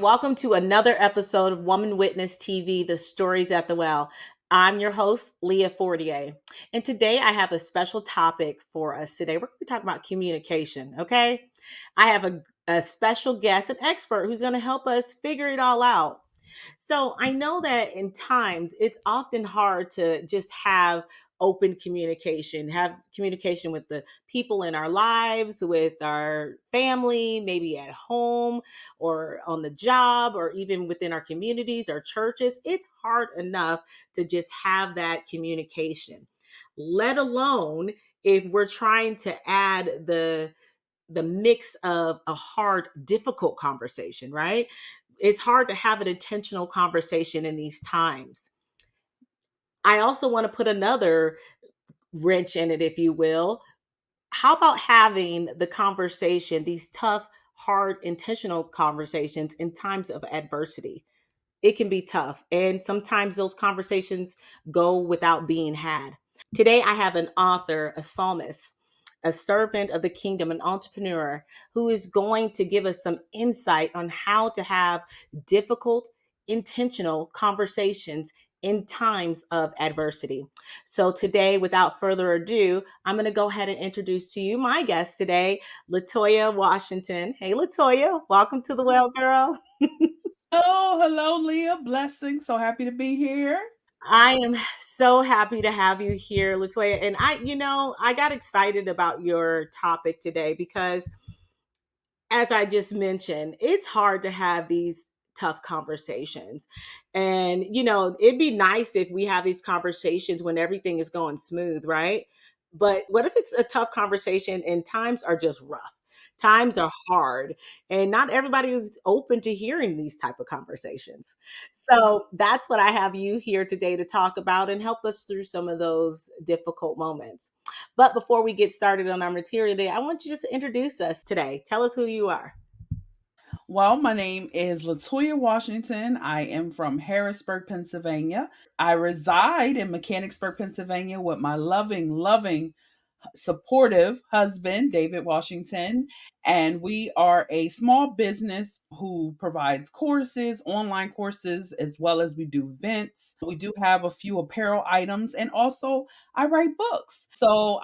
welcome to another episode of Woman Witness TV, The Stories at the Well. I'm your host, Leah Fortier. And today I have a special topic for us today. We're going to be talking about communication, okay? I have a special guest, an expert who's going to help us figure it all out. So I know that in times it's often hard to just have open communication, have communication with the people in our lives, with our family, maybe at home or on the job, or even within our communities or churches. It's hard enough to just have that communication, let alone if we're trying to add the mix of a hard, difficult conversation, right? It's hard to have an intentional conversation in these times. I also want to put another wrench in it, if you will. How about having the conversation, these tough, hard, intentional conversations in times of adversity? It can be tough. And sometimes those conversations go without being had. Today, I have an author, a psalmist, a servant of the kingdom, an entrepreneur who is going to give us some insight on how to have difficult, intentional conversations in times of adversity. So, today, without further ado, I'm going to go ahead and introduce to you my guest today, Latoya Washington. Hey, Latoya, welcome to the Well Girl. Oh, hello, Leah. Blessings. So happy to be here. I am so happy to have you here, Latoya. And I got excited about your topic today because, as I just mentioned, it's hard to have these tough conversations. And, it'd be nice if we have these conversations when everything is going smooth, right? But what if it's a tough conversation and times are just rough? Times are hard, and not everybody is open to hearing these type of conversations. So that's what I have you here today to talk about and help us through some of those difficult moments. But before we get started on our material today, I want you just to introduce us today. Tell us who you are. Well, my name is Latoya Washington. I am from Harrisburg, Pennsylvania. I reside in Mechanicsburg, Pennsylvania with my loving, supportive husband, David Washington. And we are a small business who provides courses, online courses, as well as we do events. We do have a few apparel items, and also I write books. So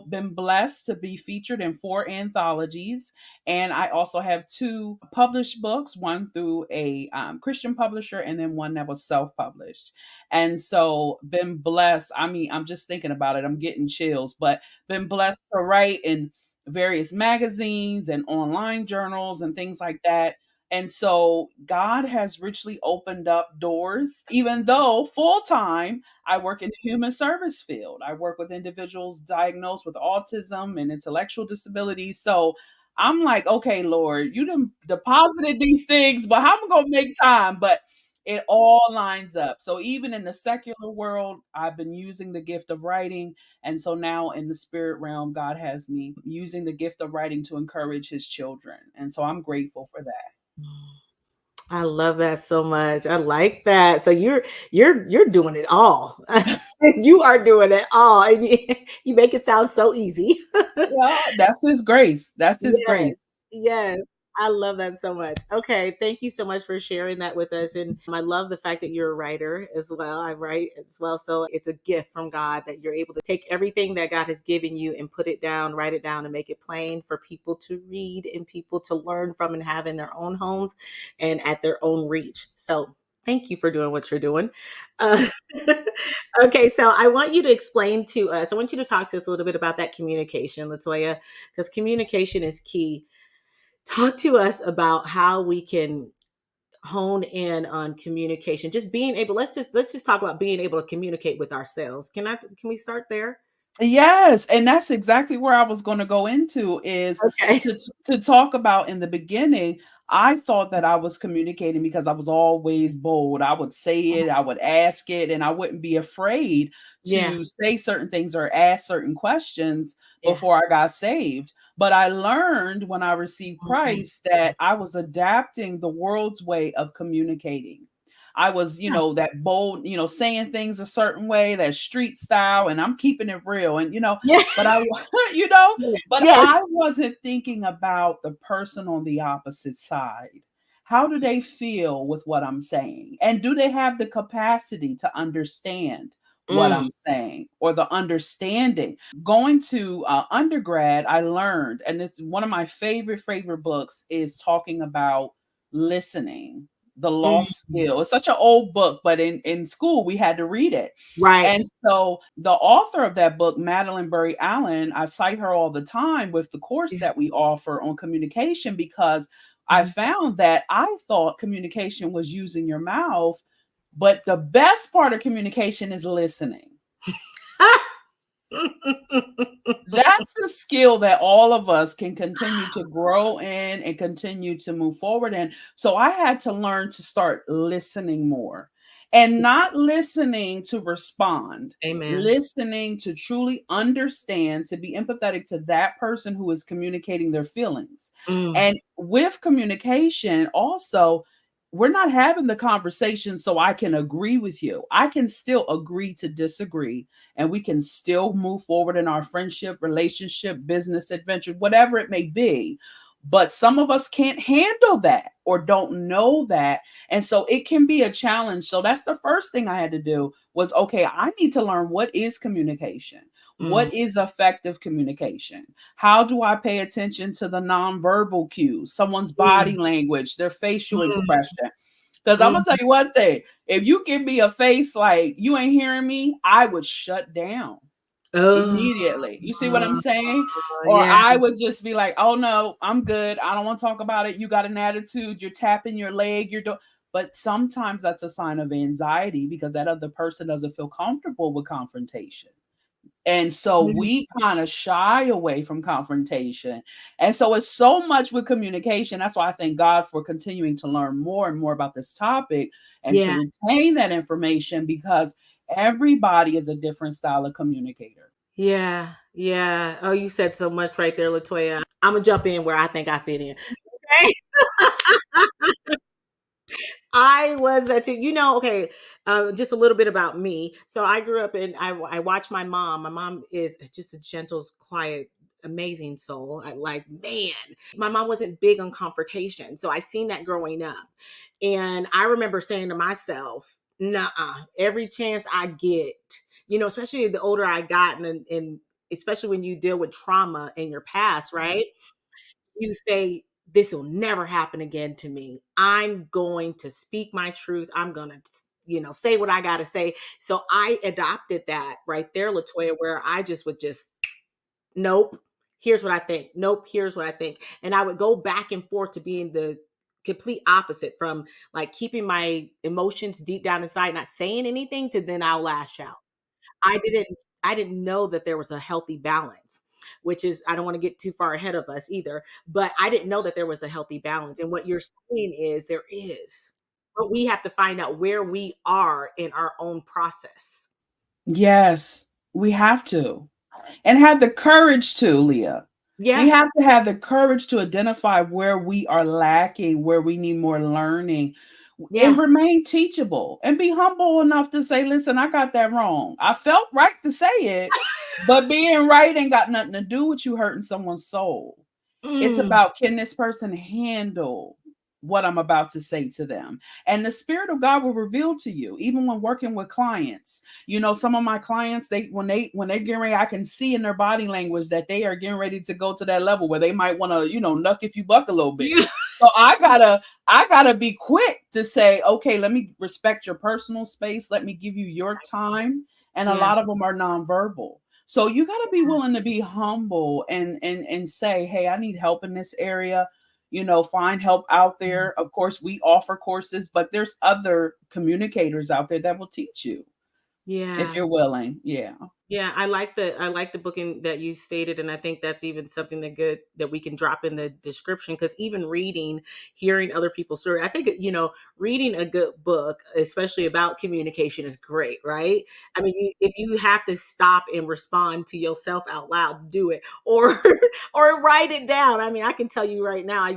been blessed to be featured in 4 anthologies. And I also have 2 published books, one through a Christian publisher and then one that was self-published. And so been blessed. I mean, I'm just thinking about it. I'm getting chills, but been blessed to write in various magazines and online journals and things like that. And so God has richly opened up doors, even though full time I work in the human service field. I work with individuals diagnosed with autism and intellectual disabilities. So I'm like, okay, Lord, you done deposited these things, but how am I going to make time? But it all lines up. So even in the secular world, I've been using the gift of writing. And so now in the spirit realm, God has me using the gift of writing to encourage his children. And so I'm grateful for that. I love that so much. I like that. So you're doing it all. You are doing it all. And you make it sound so easy. Yeah, that's his grace. That's his Yes. grace. Yes. I love that so much. Okay. Thank you so much for sharing that with us. And I love the fact that you're a writer as well. I write as well. So it's a gift from God that you're able to take everything that God has given you and put it down, write it down, and make it plain for people to read and people to learn from and have in their own homes and at their own reach. So thank you for doing what you're doing. Uh, okay. So I want you to explain to us, I want you to talk to us a little bit about that communication, Latoya, because communication is key. Talk to us about how we can hone in on communication. Just being able, let's just talk about being able to communicate with ourselves. Can we start there? Yes, and that's exactly where I was gonna go into is Okay. to talk about in the beginning, I thought that I was communicating because I was always bold. I would say it, I would ask it, and I wouldn't be afraid Yeah. to say certain things or ask certain questions Yeah. before I got saved. But I learned when I received Mhm. Christ that I was adapting the world's way of communicating. I was, Yeah. that bold, saying things a certain way, that street style, and I'm keeping it real. And, Yeah. but I, Yes. but Yes. I wasn't thinking about the person on the opposite side. How do they feel with what I'm saying? And do they have the capacity to understand what Mm, I'm saying, or the understanding? Going to undergrad, I learned, and it's one of my favorite books, is talking about listening, the lost mm. skill. It's such an old book, but in school we had to read it. Right. And so the author of that book, Madeline Burry Allen, I cite her all the time with the course Yeah. that we offer on communication, because I Mhm. found that I thought communication was using your mouth, but the best part of communication is listening. That's a skill that all of us can continue to grow in and continue to move forward in. So I had to learn to start listening more, and not listening to respond, Amen. listening to truly understand, to be empathetic to that person who is communicating their feelings. Mm, And with communication, also, we're not having the conversation so I can agree with you. I can still agree to disagree, and we can still move forward in our friendship, relationship, business adventure, whatever it may be. But some of us can't handle that or don't know that. And so it can be a challenge. So that's the first thing I had to do was, okay, I need to learn what is communication. mm, What is effective communication? How do I pay attention to the nonverbal cues, someone's body mm, language, their facial mm, expression? Because I'm gonna tell mm. you one thing: if you give me a face like you ain't hearing me, I would shut down Oh, immediately. You see what I'm saying? Or yeah. I would just be like, "Oh no, I'm good. I don't want to talk about it. You got an attitude. You're tapping your leg. You're doing." But sometimes that's a sign of anxiety, because that other person doesn't feel comfortable with confrontation. And so Mhm. we kind of shy away from confrontation. And so it's so much with communication. That's why I thank God for continuing to learn more and more about this topic and to Yeah. retain that information, because everybody is a different style of communicator. Yeah. Yeah. Oh, you said so much right there, Latoya. I'm gonna jump in where I think I fit in. Okay. I was that too. Okay, just a little bit about me. So I grew up I watched my mom. My mom is just a gentle, quiet, amazing soul. Man, my mom wasn't big on confrontation. So I seen that growing up. And I remember saying to myself, nah, every chance I get, especially the older I got, and especially when you deal with trauma in your past, right? You say, this will never happen again to me. I'm going to speak my truth. I'm going to, say what I got to say. So I adopted that right there, Latoya, where I just would just, nope, here's what I think. Nope, here's what I think. And I would go back and forth to being the complete opposite, from like keeping my emotions deep down inside, not saying anything, to then I'll lash out. I didn't know that there was a healthy balance, which is, I don't want to get too far ahead of us either, but I didn't know that there was a healthy balance. And what you're saying is there is. But we have to find out where we are in our own process. Yes, we have to. And have the courage to, Leah. We have Yes. to have the courage to identify where we are lacking, where we need more learning, and Yeah. remain teachable and be humble enough to say, listen, I got that wrong. I felt right to say it, but being right ain't got nothing to do with you hurting someone's soul. It's Mm. about, can this person handle what I'm about to say to them? And the Spirit of God will reveal to you, even when working with clients. Some of my clients, when they're getting ready, I can see in their body language that they are getting ready to go to that level where they might want to, nuck if you buck a little bit. Yeah. So I gotta be quick to say, okay, let me respect your personal space. Let me give you your time. And a Yeah. lot of them are nonverbal. So you got to be willing to be humble and say, "Hey, I need help in this area." Find help out there. Of course, we offer courses, but there's other communicators out there that will teach you if Yeah. you're willing. Yeah. Yeah, I like the booking that you stated, and I think that's even something that we can drop in the description, because even reading, hearing other people's story, I think reading a good book, especially about communication, is great, right? I mean, if you have to stop and respond to yourself out loud, do it, or or write it down. I mean, I can tell you right now,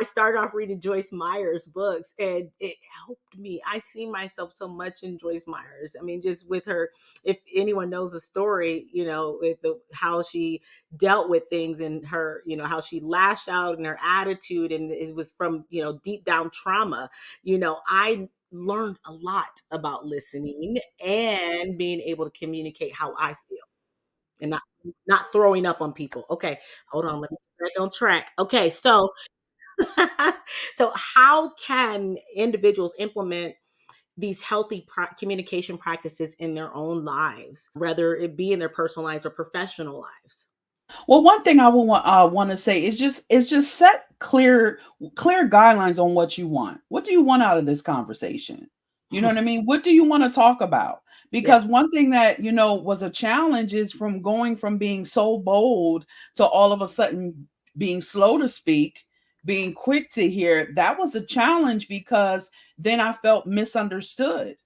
I started off reading Joyce Meyer's books, and it helped me. I see myself so much in Joyce Meyer's. I mean, just with her, if anyone knows the story, with how she dealt with things, and her, how she lashed out, and her attitude, and it was from, deep down trauma. I learned a lot about listening and being able to communicate how I feel, and not throwing up on people. Okay, hold on, let me get back on track. Okay, so so how can individuals implement these healthy communication practices in their own lives, whether it be in their personal lives or professional lives? Well, one thing I will want to say is just set clear guidelines on what you want. What do you want out of this conversation? You know what I mean? What do you want to talk about? Yeah. Because one thing that was a challenge is from going from being so bold to all of a sudden being slow to speak, being quick to hear. That was a challenge because then I felt misunderstood.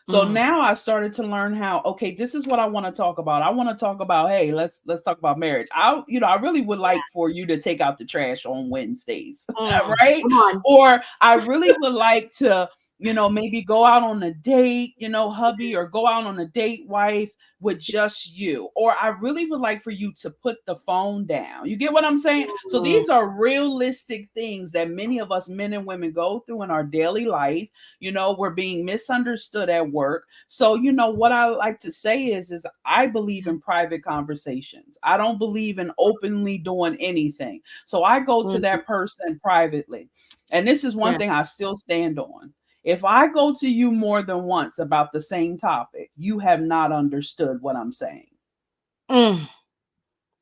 So Mm, now I started to learn how, okay, this is what I want to talk about. I want to talk about, hey, let's talk about marriage. I really would like for you to take out the trash on Wednesdays, right? come on. Or I really would like to, maybe go out on a date, hubby, or go out on a date, wife, with just you. Or I really would like for you to put the phone down. You get what I'm saying? So Mm, these are realistic things that many of us men and women go through in our daily life. We're being misunderstood at work. So, what I like to say is I believe in private conversations. I don't believe in openly doing anything. So I go to mm, that person privately. And this is one yeah. thing I still stand on. If I go to you more than once about the same topic, you have not understood what I'm saying. Mm,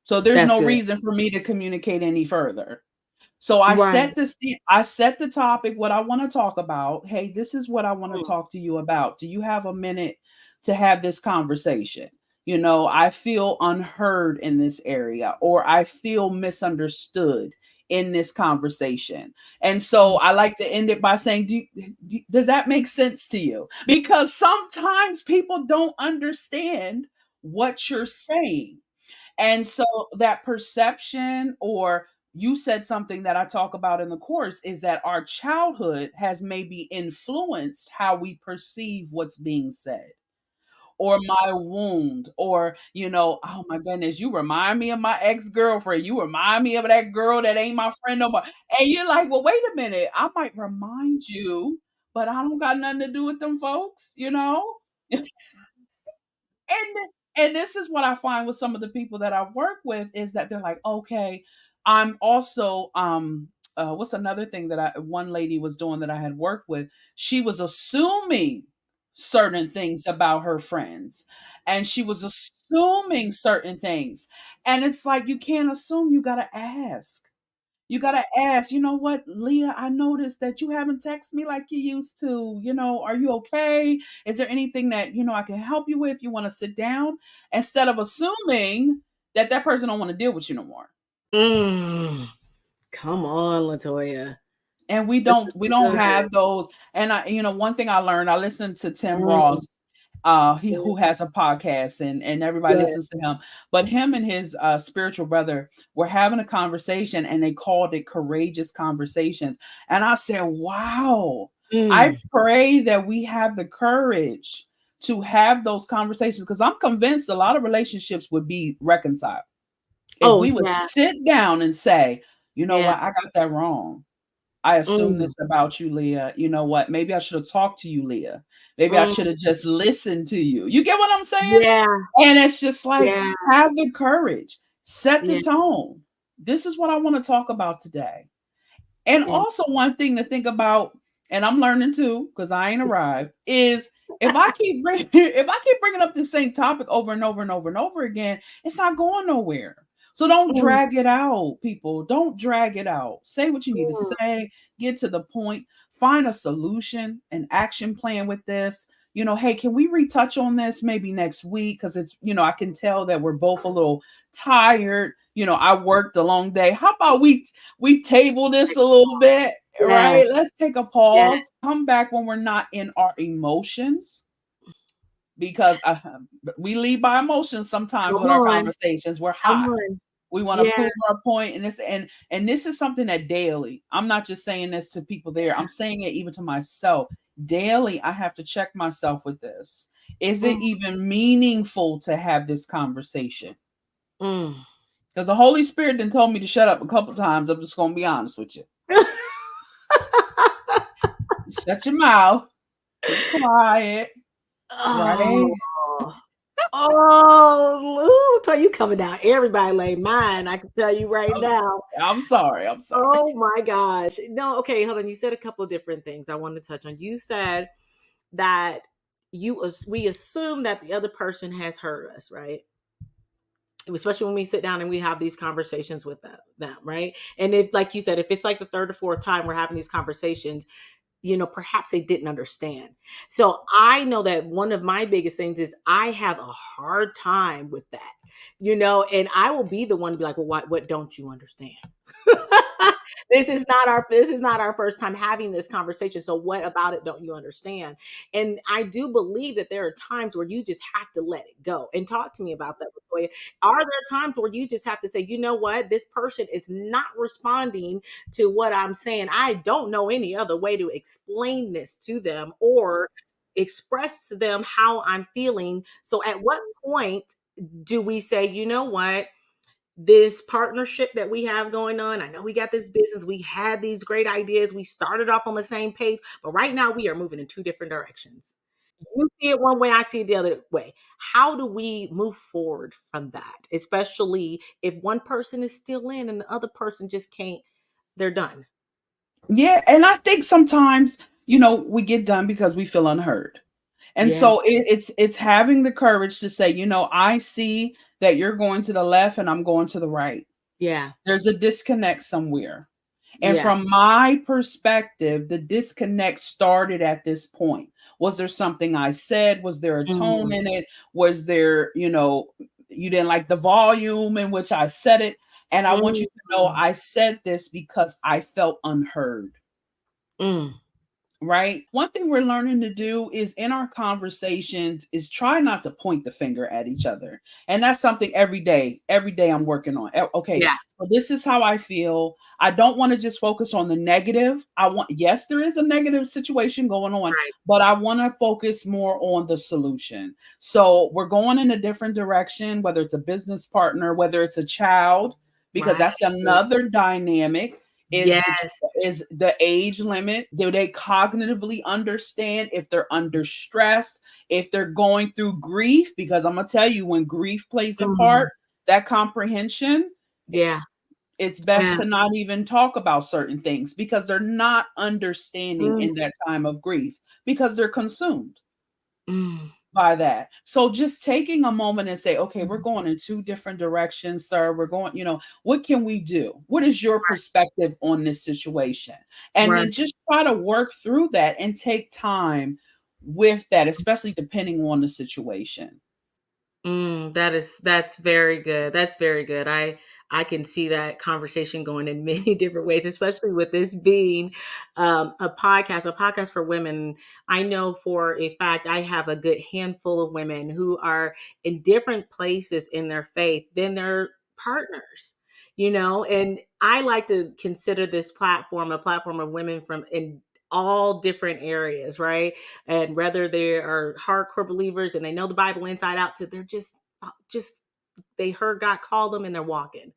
So there's that's no good. reason for me to communicate any further. So Right. I set the topic, what I want to talk about. Hey, this is what I want to Mm, talk to you about. Do you have a minute to have this conversation? I feel unheard in this area, or I feel misunderstood in this conversation. And so mm, I like to end it by saying, does that make sense to you? Because sometimes people don't understand what you're saying. And so that perception, or you said something that I talk about in the course, is that our childhood has maybe influenced how we perceive what's being said. Or my wound, or, oh my goodness, you remind me of my ex girlfriend. You remind me of that girl that ain't my friend no more. And you're like, well, wait a minute. I might remind you, but I don't got nothing to do with them folks? And this is what I find with some of the people that I work with is that they're like, okay, I'm also what's another thing that one lady was doing that I had worked with? She was assuming certain things about her friends, and she was assuming certain things. And it's like you can't assume, you got to ask. You gotta ask, you know what, Leah, I noticed that you haven't texted me like you used to. Are you okay? Is there anything that, I can help you with? You want to sit down? Instead of assuming that that person don't want to deal with you no more. mm. Come on, Latoya. And This we is don't good. have those. And one thing I learned, I listened to Tim Mm, Ross, who mm, has a podcast, and everybody yeah. listens to him. But him and his spiritual brother were having a conversation, and they called it Courageous Conversations. And I said, wow, I Mm. pray that we have the courage to have those conversations, because I'm convinced a lot of relationships would be reconciled if Oh, we would yeah. sit down and say, you know Yeah. what, I got that wrong. I assume Mm, this about you, Leah. You know what? Maybe I should have talked to you, Leah. Maybe I should mm. have just listened to you. You get what I'm saying? Yeah. And it's just like, Yeah. have the courage, set the Yeah. tone. This is what I want to talk about today. And Yeah. also, one thing to think about, and I'm learning too, because I ain't arrived, is if I keep if I keep bringing up the same topic over and over and over and over again, it's not going nowhere. So don't Mm, drag it out, people. Don't drag it out. Say what you need to mm. say. Get to the point. Find a solution, an action plan with this. Hey, can we retouch on this maybe next week? Because I can tell that we're both a little tired. I worked a long day. How about we table this a little bit, Yeah. right? Let's take a Yeah. pause, come back when we're not in our emotions, because we lead by emotions sometimes Come with our on. conversations. We're Come hot. on. We want to Yeah. prove our point, and this is something that daily. I'm not just saying this to people there. I'm saying it even to myself. Daily, I have to check myself with this. Is it Mm, even meaningful to have this conversation? mm. Because the Holy Spirit done told me to shut up a couple times. I'm just gonna be honest with you. Shut your mouth. Be quiet. Right? Oh. Oh, so you coming down everybody lane mine, I can tell you right I'm, now. I'm sorry. I'm sorry. Oh my gosh. No, okay, hold on. You said a couple of different things I wanted to touch on. You said that we assume that the other person has heard us, right? Especially when we sit down and we have these conversations with them, right? And if, like you said, if it's like the third or fourth time we're having these conversations, perhaps they didn't understand. So I know that one of my biggest things is I have a hard time with that, and I will be the one to be like, well, what don't you understand? This is not our first time having this conversation. So what about it don't you understand? And I do believe that there are times where you just have to let it go. And talk to me about that, Latoya. Are there times where you just have to say, you know what, this person is not responding to what I'm saying? I don't know any other way to explain this to them or express to them how I'm feeling. So at what point do we say, you know what, this partnership that we have going on, I know we got this business, we had these great ideas, we started off on the same page, but right now we are moving in two different directions. You see it one way, I see it the other way. How do we move forward from that, especially if one person is still in and the other person just can't, they're done? Yeah, and I think sometimes, we get done because we feel unheard. And Yeah. so it's having the courage to say, I see that you're going to the left and I'm going to the right. Yeah. There's a disconnect somewhere. And Yeah. from my perspective, the disconnect started at this point. Was there something I said? Was there a tone Mm, in it? Was there, you didn't like the volume in which I said it? And I want you to know mm, I said this because I felt unheard. mm. Right? One thing we're learning to do is in our conversations is try not to point the finger at each other. And that's something every day. Every day I'm working on. Okay, Yeah. so this is how I feel. I don't want to just focus on the negative. Yes, there is a negative situation going on, Right. but I want to focus more on the solution. So we're going in a different direction, whether it's a business partner, whether it's a child, because Right. that's another dynamic is the Yes. is the age limit. Do they cognitively understand if they're under stress, if they're going through grief? Because I'm gonna tell you, when grief plays a Mm. part, that comprehension, Yeah. it's best Yeah. to not even talk about certain things because they're not understanding Mm, in that time of grief because they're consumed mm. by that. So just taking a moment and say, okay, we're going in two different directions, sir. We're going, what can we do? What is your perspective on this situation? And Right. then just try to work through that and take time with that, especially depending on the situation. That's very good. That's very good. I can see that conversation going in many different ways, especially with this being a podcast for women. I know for a fact I have a good handful of women who are in different places in their faith than their partners. And I like to consider this platform a platform of women from in all different areas, right? And whether they are hardcore believers and they know the Bible inside out, to they're just they heard God call them and they're walking.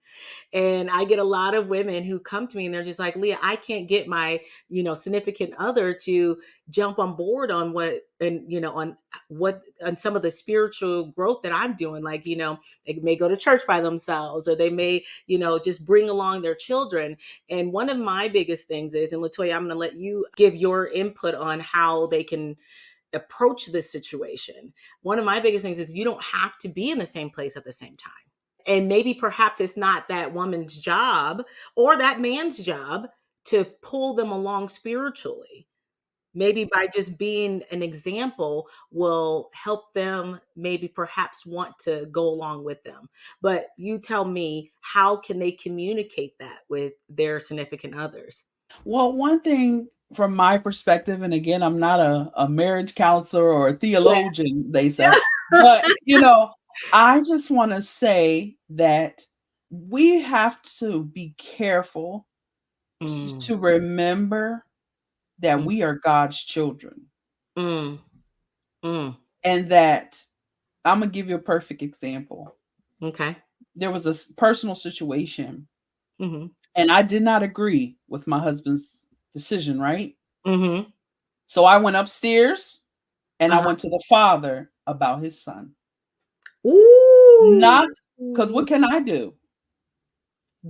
And I get a lot of women who come to me and they're just like, Leah, I can't get my, significant other to jump on board on on some of the spiritual growth that I'm doing. Like, they may go to church by themselves or they may, just bring along their children. And one of my biggest things is, and Latoya, I'm going to let you give your input on how they can approach this situation. One of my biggest things is you don't have to be in the same place at the same time. And maybe perhaps it's not that woman's job or that man's job to pull them along spiritually. Maybe by just being an example will help them maybe perhaps want to go along with them. But you tell me, how can they communicate that with their significant others? Well, one thing from my perspective, and again, I'm not a marriage counselor or a Yeah. theologian, they say, but I just want to say that we have to be careful Mm, to remember that mm, we are God's children, mm, mm. and that I'm gonna give you a perfect example. Okay. There was a personal situation, Mm-hmm. and I did not agree with my husband's decision, right? Mm-hmm. So I went upstairs and I Uh-huh. went to the father about his son. Ooh. Not because what can I do?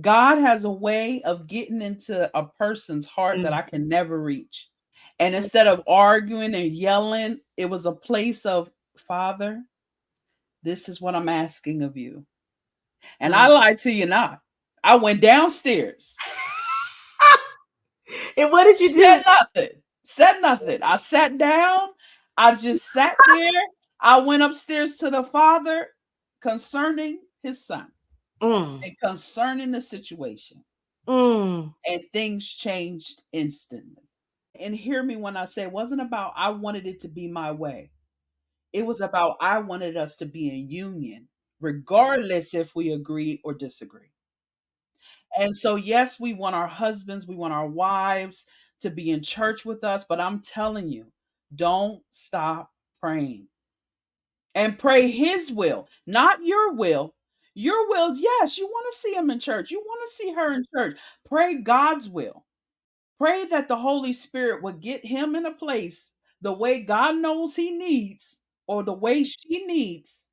God has a way of getting into a person's heart that Mm, I can never reach. And instead of arguing and yelling, it was a place of, Father, this is what I'm asking of you. And I mm. lied to you not. I went downstairs, And what did you said do? nothing, said nothing. I sat down. I just sat there. I went upstairs to the father concerning his son Mm, and concerning the situation. mm, And things changed instantly. And hear me when I say it wasn't about I wanted it to be my way. It was about I wanted us to be in union, regardless if we agree or disagree. And so, yes, we want our husbands, we want our wives to be in church with us, but I'm telling you, don't stop praying and pray His will, not your will. Your will is, yes, you want to see Him in church, you want to see her in church. Pray God's will. Pray that the Holy Spirit would get him in a place the way God knows he needs or the way she needs,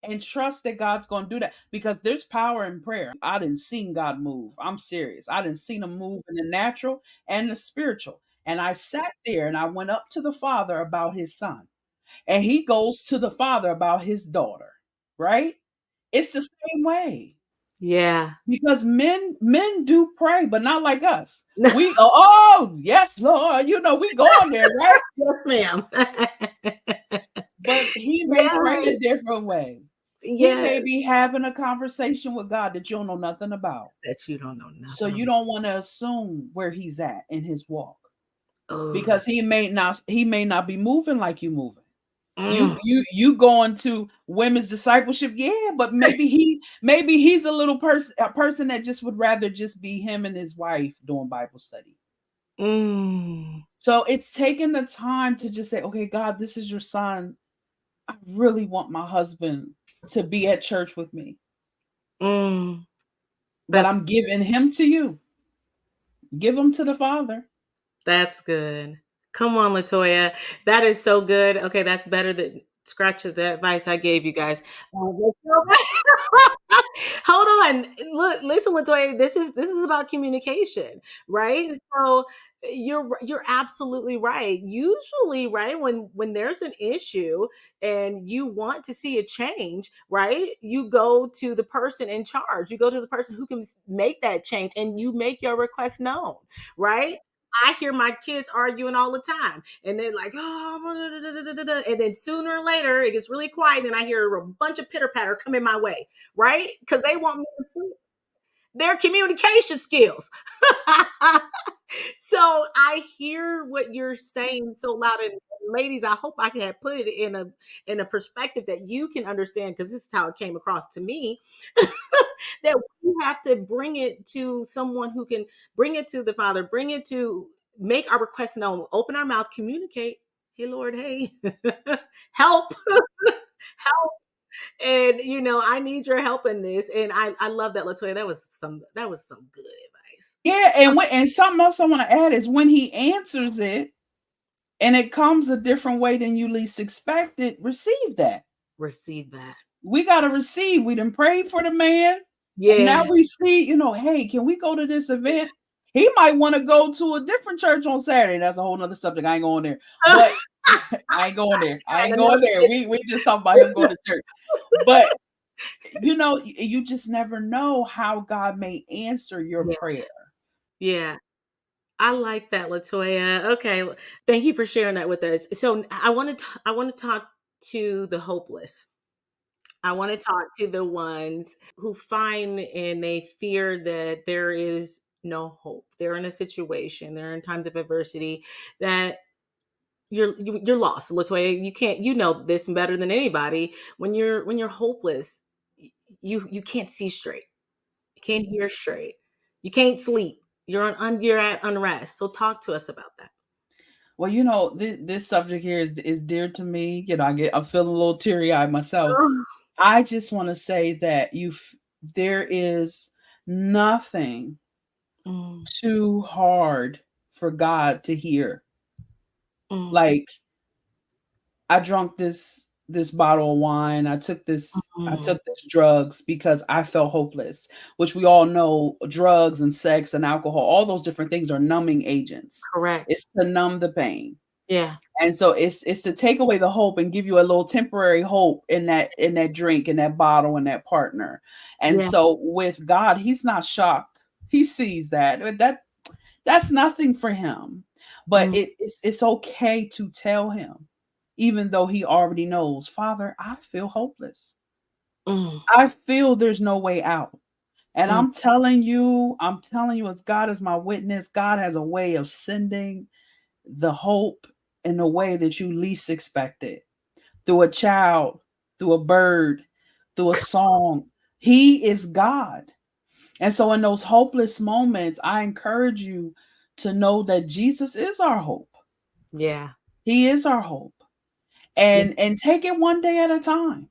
and trust that God's going to do that, because there's power in prayer. I didn't see God move. I'm serious. I didn't see him move in the natural and the spiritual. And I sat there and I went up to the father about his son, and he goes to the father about his daughter, right? It's the same way. yeah. Because men do pray, but not like us. We oh yes, Lord, we go on there, right? Yes, ma'am. But he may pray Yes. a different way. He Yes. may be having a conversation with God that you don't know nothing about. That you don't know So nothing you about. don't want to assume where he's at in his walk, Oh. because he may not be moving like you moving. You Mm, you going to women's discipleship, yeah, but maybe he's a person that just would rather just be him and his wife doing Bible study. mm, So it's taking the time to just say, okay, God, this is your son. I really want my husband to be at church with me, mm. but That's I'm giving him to you. Give him to the Father. That's good. Come on, Latoya. That is so good. Okay, that's better than scratch the advice I gave you guys. Let's go back. Hold on. Look, listen, Latoya. This is about communication, right? So you're absolutely right. Usually, right, when there's an issue and you want to see a change, right, you go to the person in charge. You go to the person who can make that change, and you make your request known, right? I hear my kids arguing all the time, and they're like, "Oh," and then sooner or later it gets really quiet, and I hear a bunch of pitter patter coming my way, right? Because they want me to improve their communication skills. So I hear what you're saying so loud, and ladies, I hope I can have put it in a perspective that you can understand, because this is how it came across to me. That we have to bring it to someone who can bring it to the Father, bring it to make our requests known, open our mouth, communicate. Hey, Lord, hey, help, help. And I need your help in this. And I love that, Latoya. That was some good advice. Yeah, and something else I want to add is when he answers it and it comes a different way than you least expected, receive that. Receive that. We got to receive. We done prayed for the man, and now Yeah. we see, hey, can we go to this event? He might want to go to a different church on Saturday. That's a whole nother subject. I ain't going there. But I ain't going there. I ain't going there. We just talking about him going to church. But you just never know how God may answer your Yeah. prayer. Yeah. I like that, Latoya. Okay. Thank you for sharing that with us. So I want to talk to the hopeless. I want to talk to the ones who find and they fear that there is no hope. They're in a situation, they're in times of adversity that you're lost. Latoya, you can't, this better than anybody. When you're hopeless, you can't see straight. You can't hear straight. You can't sleep. You're at unrest. So talk to us about that. Well, this subject here is dear to me. I'm feeling a little teary eyed myself. Oh. I just want to say that there is nothing Mm, too hard for God to hear. mm, Like, I drunk this bottle of wine. I mm. took this drugs because I felt hopeless, which we all know drugs and sex and alcohol, all those different things are numbing agents. Correct. It's to numb the pain. Yeah. And so it's to take away the hope and give you a little temporary hope in that drink, in that bottle, in that partner. And Yeah. so with God, he's not shocked. He sees that's nothing for him. But Mm, it's okay to tell him, even though he already knows, Father, I feel hopeless. mm, I feel there's no way out. And mm. I'm telling you, as God is my witness, God has a way of sending the hope in a way that you least expect it. Through a child, through a bird, through a song. He is God. And so in those hopeless moments, I encourage you to know that Jesus is our hope. Yeah. He is our hope. Yeah. And take it one day at a time.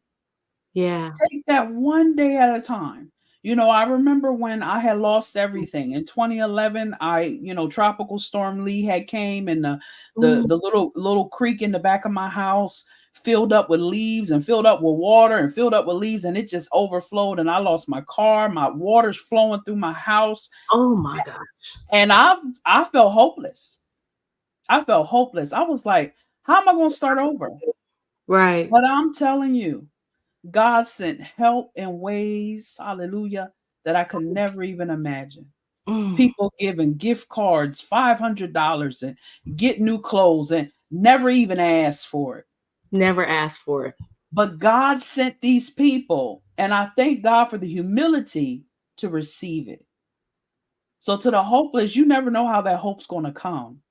Yeah. Take that one day at a time. I remember when I had lost everything in 2011. Tropical storm Lee had came, and Mm. the little creek in the back of my house filled up with leaves and filled up with water and filled up with leaves, and it just overflowed, and I lost my car. My water's flowing through my house, Oh my gosh. and I felt hopeless. I felt hopeless. I was like, how am I going to start over? Right. But I'm telling you, God sent help in ways, hallelujah, that I could never even imagine. Mm. People giving gift cards, $500, and get new clothes and never even asked for it. Never asked for it. But God sent these people, and I thank God for the humility to receive it. So, to the hopeless, you never know how that hope's going to come.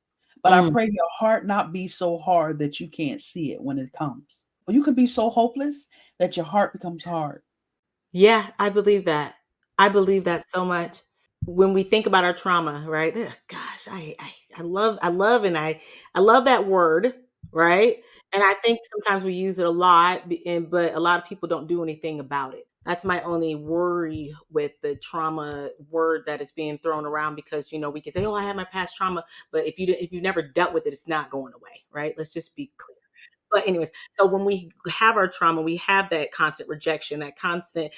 But I Mm. pray your heart not be so hard that you can't see it when it comes. You can be so hopeless that your heart becomes hard. Yeah, I believe that. I believe that so much. When we think about our trauma, right? Ugh, gosh, I love that word, right? And I think sometimes we use it a lot, but a lot of people don't do anything about it. That's my only worry with the trauma word that is being thrown around, because we can say, "Oh, I had my past trauma," but if you've never dealt with it, it's not going away, right? Let's just be clear. But anyways, so when we have our trauma, we have that constant rejection, that constant,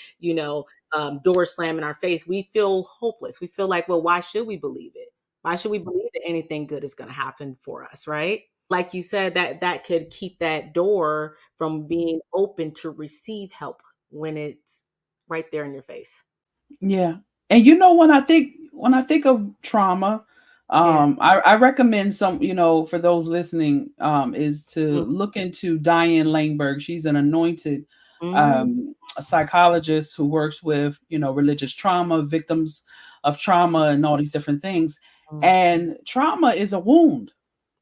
door slam in our face. We feel hopeless. We feel like, well, why should we believe it? Why should we believe that anything good is going to happen for us, right? Like you said, that could keep that door from being open to receive help when it's right there in your face. Yeah. And when I think of trauma, Yeah. I recommend for those listening, is to Mm, look into Diane Langberg. She's an anointed mm, a psychologist who works with, religious trauma, victims of trauma, and all these different things. mm. And trauma is a wound.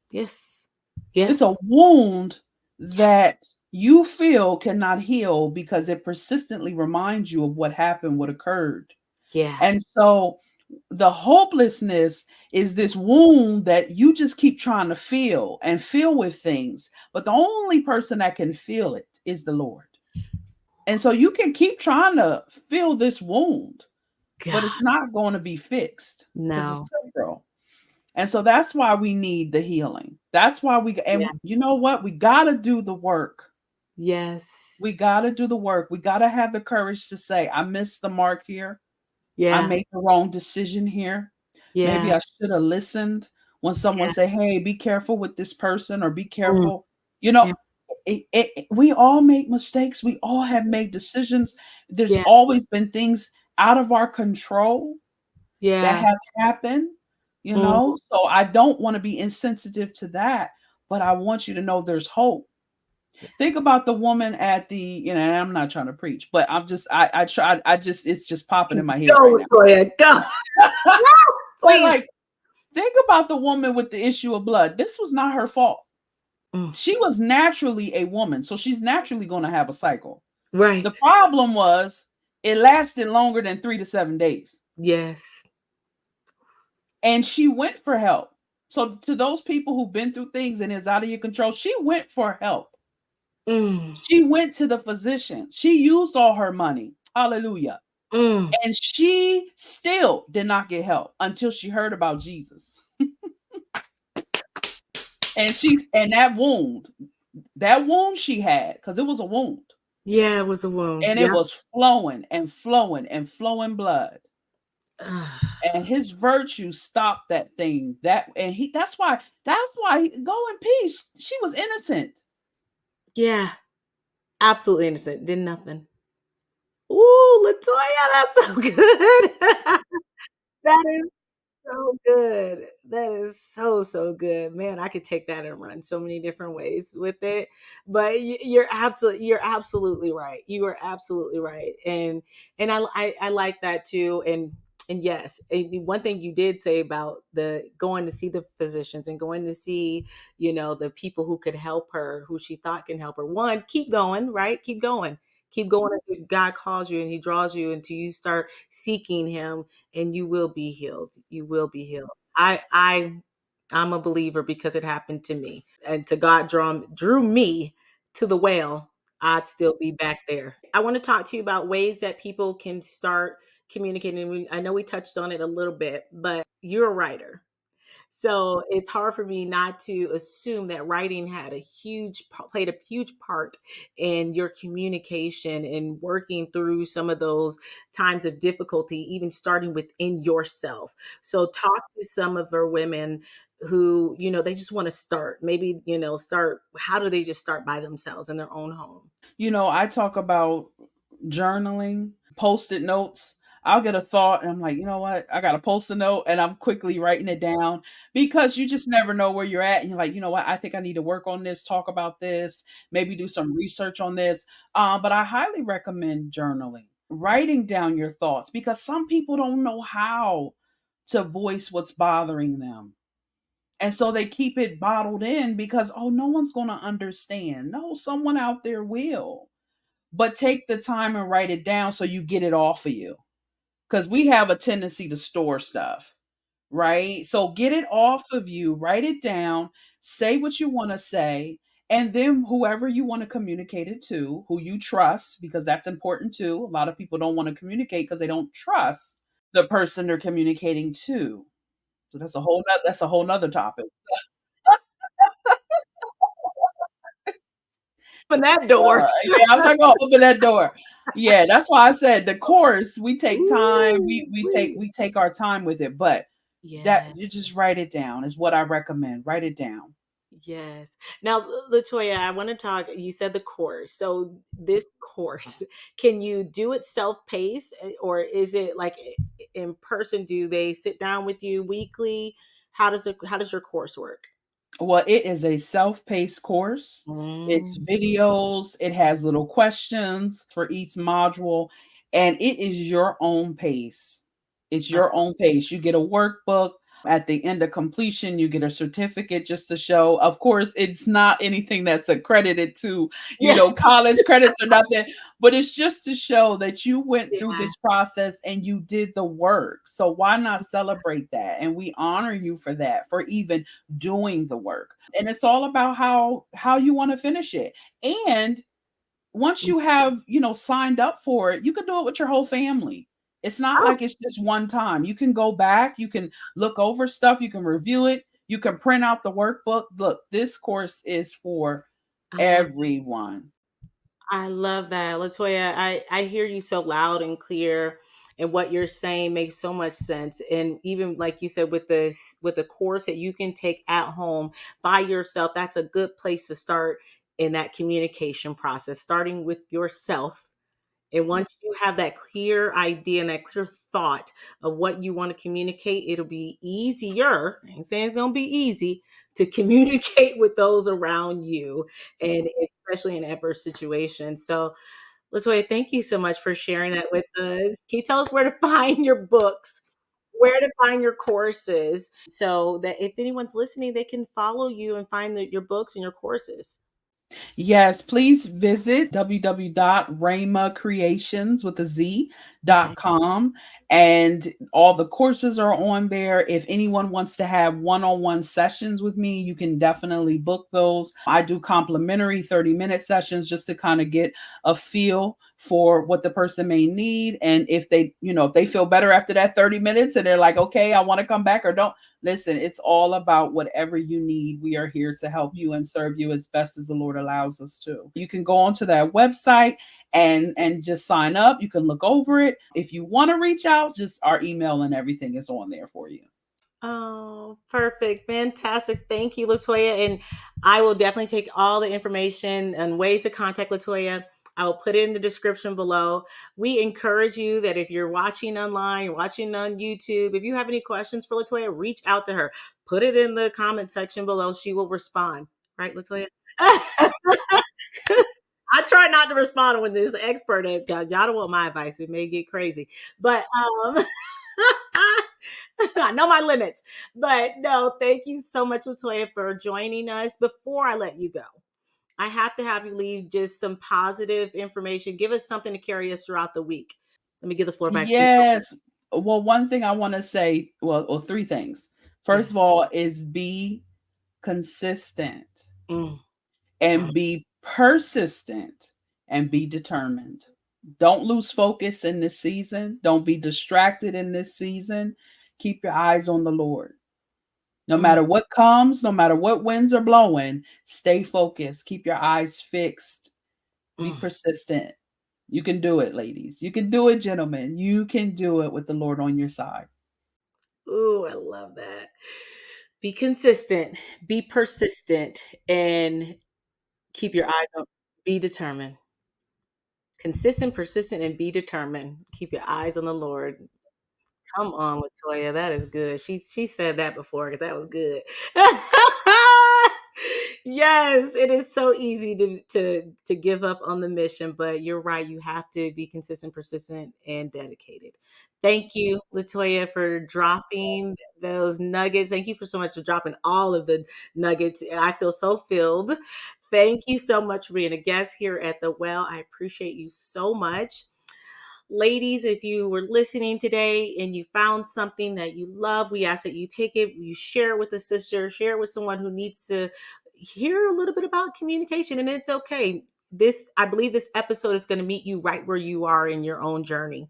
Yes. It's a Yes. wound Yes. that you feel cannot heal because it persistently reminds you of what happened, what occurred. Yeah. And so the hopelessness is this wound that you just keep trying to feel and feel with things. But the only person that can feel it is the Lord. And so you can keep trying to feel this wound, but God. it's not going to be fixed because it's No. temporal. And so that's why we need the healing. That's why Yeah. and you know what? We got to do the work. Yes. We got to do the work. We got to have the courage to say, I missed the mark here. I Yeah. made the wrong decision here. Maybe Yeah. I should have listened when someone Yeah. say, "Hey, be careful with this person," or "Be Mm. careful." You know, Yeah. we all make mistakes. We all have made decisions. There's Yeah. always been things out of our control that Yeah. have happened. Mhm. So I don't want to be insensitive to that, but I want you to know there's hope. Yeah. Think about the woman at and I'm not trying to preach, but I try, it's just popping in my head right Go, now. Latoya, go. But Please. like, think about the woman with the issue of blood. This was not her fault. Mm. She was naturally a woman, so she's naturally going to have a cycle. The Right. problem was It lasted longer than 3 to 7 days. Yes. And she went for help. So to those people who've been through things and is out of your control, she went for help. Mm, She went to the physician. She used all her money. Hallelujah. mm. And she still did not get help until she heard about Jesus. And that wound she had, because it was a wound, Yeah, it was a wound. and it Yep. was flowing and flowing and flowing blood. And his virtue stopped that thing. That and he that's why go in peace. She was innocent. Yeah, absolutely innocent. Did nothing. Ooh, Latoya, that's so good. That is so good. That is so, so good. Man, I could take that and run so many different ways with it. But you're absolutely right. You are absolutely right. And I like that too. And yes, and one thing you did say about the going to see the physicians and going to see, the people who could help her, who she thought can help her. One, keep going, right? Keep going. Keep going until God calls you and He draws you until you start seeking Him, and you will be healed. You will be healed. I'm a believer because it happened to me. And to God drew me to the well, I'd still be back there. I want to talk to you about ways that people can start communicating. I know we touched on it a little bit, but you're a writer. So it's hard for me not to assume that writing played a huge part in your communication and working through some of those times of difficulty, even starting within yourself. So talk to some of our women who, they just want to start. Maybe, start. How do they just start by themselves in their own home? I talk about journaling, post-it notes. I'll get a thought and I'm like, you know what? I got to post a note and I'm quickly writing it down because you just never know where you're at. And you're like, you know what? I think I need to work on this, talk about this, maybe do some research on this. But I highly recommend journaling, writing down your thoughts because some people don't know how to voice what's bothering them. And so they keep it bottled in because, oh, no one's going to understand. No, someone out there will. But take the time and write it down so you get it off of you. Because we have a tendency to store stuff, right? So get it off of you, write it down, say what you want to say, and then whoever you want to communicate it to, who you trust, because that's important too. A lot of people don't want to communicate because they don't trust the person they're communicating to. So that's a whole nother topic. Open that door. Yeah, I'm not gonna open that door. Yeah, that's why I said the course, we take time, Ooh, we take our time with it, but that yeah. you just write it down is what I recommend. Write it down. Yes. Now, Latoya, I want to talk. You said the course. So, this course, can you do it self-paced, or is it like in person? Do they sit down with you weekly? How does your course work? Well, it is a self-paced course. It's Mm, videos, it has little questions for each module, and it is your own pace. It's uh, your own pace. You get a workbook. At the end of completion, you get a certificate just to show. Of course, it's not anything that's accredited to, yeah, college credits or nothing, but it's just to show that you went through yeah. this process and you did the work. So why not celebrate that? And we honor you for that, for even doing the work. And it's all about how you want to finish it. And once you have, signed up for it, you can do it with your whole family. It's not Oh, like it's just one time. You can go back, you can look over stuff, you can review it, you can print out the workbook. Look, this course is for I love everyone. I love that, Latoya. I hear you so loud and clear, and what you're saying makes so much sense. And even like you said, with the course that you can take at home by yourself, that's a good place to start in that communication process, starting with yourself. And once you have that clear idea and that clear thought of what you want to communicate, it'll be easier. I ain't saying it's going to be easy to communicate with those around you, and especially in adverse situations. So, Latoya, thank you so much for sharing that with us. Can you tell us where to find your books, where to find your courses, so that if anyone's listening, they can follow you and find your books and your courses? Yes, please visit www.rhemacreations with a Z Okay. dot com, and all the courses are on there. If anyone wants to have one-on-one sessions with me, you can definitely book those. I do complimentary 30-minute sessions just to kind of get a feel for what the person may need. And if they, if they feel better after that 30 minutes and they're like, okay, I want to come back, or don't, listen, it's all about whatever you need. We are here to help you and serve you as best as the Lord allows us to. You can go onto that website and just sign up. You can look over it. If you want to reach out, just our email and everything is on there for you. Oh, perfect. Fantastic. Thank you, Latoya. And I will definitely take all the information and ways to contact Latoya. I will put it in the description below. We encourage you that if you're watching online, you're watching on YouTube, if you have any questions for Latoya, reach out to her. Put it in the comment section below. She will respond. Right, Latoya? I try not to respond when this expert at y'all don't want my advice. It may get crazy. But I know my limits. But no, thank you so much, Latoya, for joining us. Before I let you go, I have to have you leave just some positive information. Give us something to carry us throughout the week. Let me give the floor back to you. Yes. Well, one thing I want to say, well, three things. Yeah. First of all, is be consistent Mm, and be persistent and be determined. Don't lose focus in this season. Don't be distracted in this season. Keep your eyes on the Lord. No mm, matter what comes, no matter what winds are blowing, stay focused. Keep your eyes fixed. Be mm. persistent. You can do it, ladies. You can do it, gentlemen. You can do it with the Lord on your side. Ooh, I love that. Be consistent, be persistent, and keep your eyes on. Be determined. Consistent, persistent, and be determined. Keep your eyes on the Lord. Come on, Latoya, that is good. She said that before because that was good. Yes, it is so easy to give up on the mission, but you're right. You have to be consistent, persistent, and dedicated. Thank you, Latoya, for dropping those nuggets. Thank you for so much for dropping all of the nuggets. I feel so filled. Thank you so much for being a guest here at the Well. I appreciate you so much. Ladies, if you were listening today and you found something that you love, we ask that you take it, you share it with a sister, share it with someone who needs to hear a little bit about communication. And it's okay. I believe this episode is going to meet you right where you are in your own journey.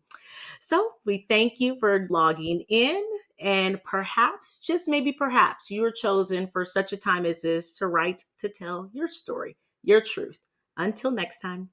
So we thank you for logging in. And perhaps, just maybe perhaps, you are chosen for such a time as this to write, to tell your story, your truth. Until next time.